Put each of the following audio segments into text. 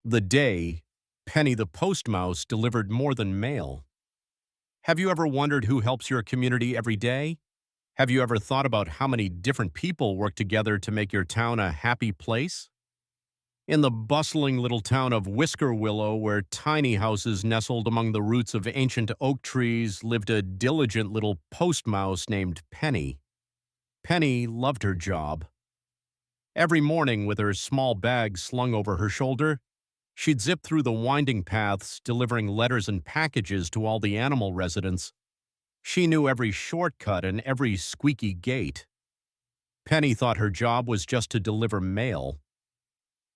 The day Penny the Post Mouse delivered more than mail. Have you ever wondered who helps your community every day? Have you ever thought about how many different people work together to make your town a happy place? In the bustling little town of Whisker, where tiny houses nestled among the roots of ancient oak trees, lived a diligent little post mouse named Penny. Penny loved her job. Every morning, with her small bag slung over her shoulder, she'd zip through the winding paths, delivering letters and packages to all the animal residents. She knew every shortcut and every squeaky gate. Penny thought her job was just to deliver mail.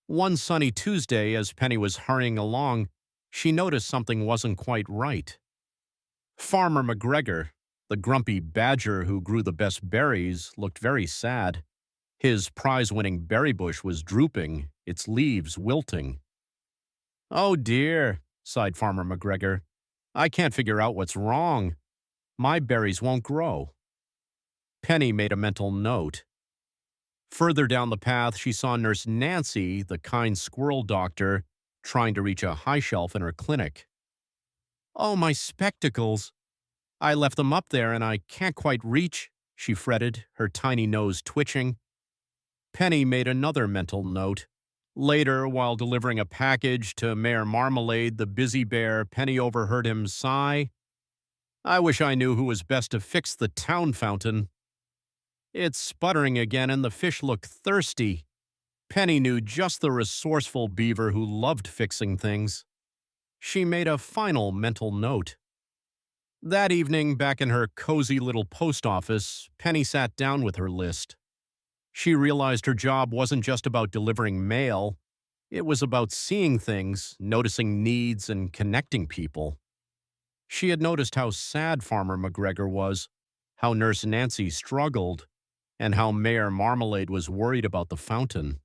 One sunny Tuesday, as Penny was hurrying along, she noticed something wasn't quite right. Farmer McGregor, the grumpy badger who grew the best berries, looked very sad. His prize-winning berry bush was drooping, its leaves wilting. "Oh dear," sighed Farmer McGregor. "I can't figure out what's wrong. My berries won't grow." Penny made a mental note. Further down the path, she saw Nurse Nancy, the kind squirrel doctor, trying to reach a high shelf in her clinic. "Oh, my spectacles. I left them up there and I can't quite reach," she fretted, her tiny nose twitching. Penny made another mental note. Later, while delivering a package to Mayor Marmalade, the busy bear, Penny overheard him sigh. "I wish I knew who was best to fix the town fountain. It's sputtering again and the fish look thirsty." Penny knew just the resourceful beaver who loved fixing things. She made a final mental note. That evening, back in her cozy little post office, Penny sat down with her list. She realized her job wasn't just about delivering mail. It was about seeing things, noticing needs, and connecting people. She had noticed how sad Farmer McGregor was, how Nurse Nancy struggled, and how Mayor Marmalade was worried about the fountain.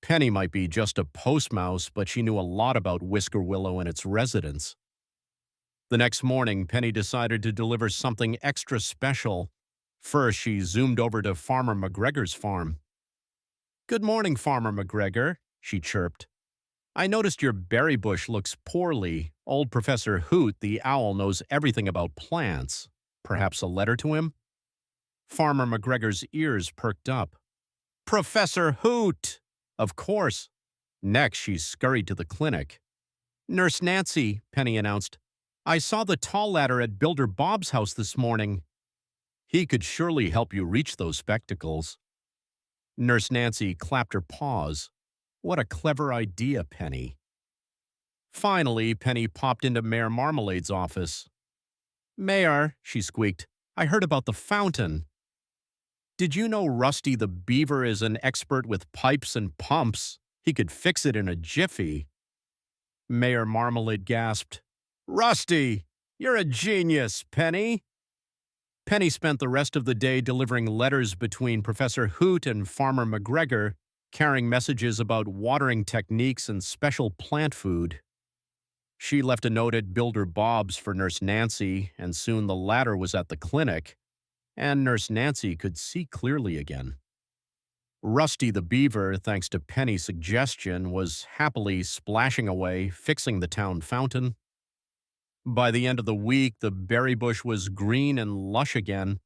Penny might be just a post mouse, but she knew a lot about Whisker Willow and its residents. The next morning, Penny decided to deliver something extra special. First, she zoomed over to Farmer McGregor's farm. "Good morning, Farmer McGregor," she chirped. "I noticed your berry bush looks poorly. Old Professor Hoot, the owl, knows everything about plants. Perhaps a letter to him?" Farmer McGregor's ears perked up. "Professor Hoot! Of course." Next, she scurried to the clinic. "Nurse Nancy," Penny announced. "I saw the tall ladder at Builder Bob's house this morning." "He could surely help you reach those spectacles." Nurse Nancy clapped her paws. "What a clever idea, Penny." Finally, Penny popped into Mayor Marmalade's office. "Mayor," she squeaked, "I heard about the fountain. Did you know Rusty the Beaver is an expert with pipes and pumps? He could fix it in a jiffy." Mayor Marmalade gasped. "Rusty, you're a genius, Penny." Penny spent the rest of the day delivering letters between Professor Hoot and Farmer McGregor, carrying messages about watering techniques and special plant food. She left a note at Builder Bob's for Nurse Nancy, and soon the latter was at the clinic, and Nurse Nancy could see clearly again. Rusty the Beaver, thanks to Penny's suggestion, was happily splashing away, fixing the town fountain. By the end of the week, the berry bush was green and lush again.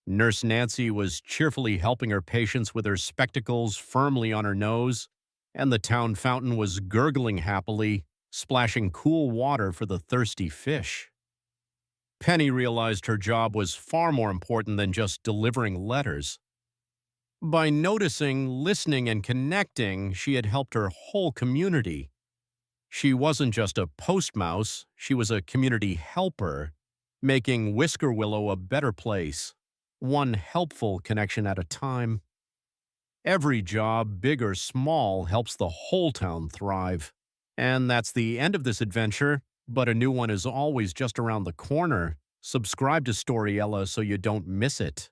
Nurse Nancy was cheerfully helping her patients with her spectacles firmly on her nose, and the town fountain was gurgling happily, splashing cool water for the thirsty fish. Penny realized her job was far more important than just delivering letters. By noticing, listening, and connecting, she had helped her whole community. She wasn't just a post mouse, she was a community helper, making Whisker Willow a better place, one helpful connection at a time. Every job, big or small, helps the whole town thrive. And that's the end of this adventure, but a new one is always just around the corner. Subscribe to Storiella so you don't miss it.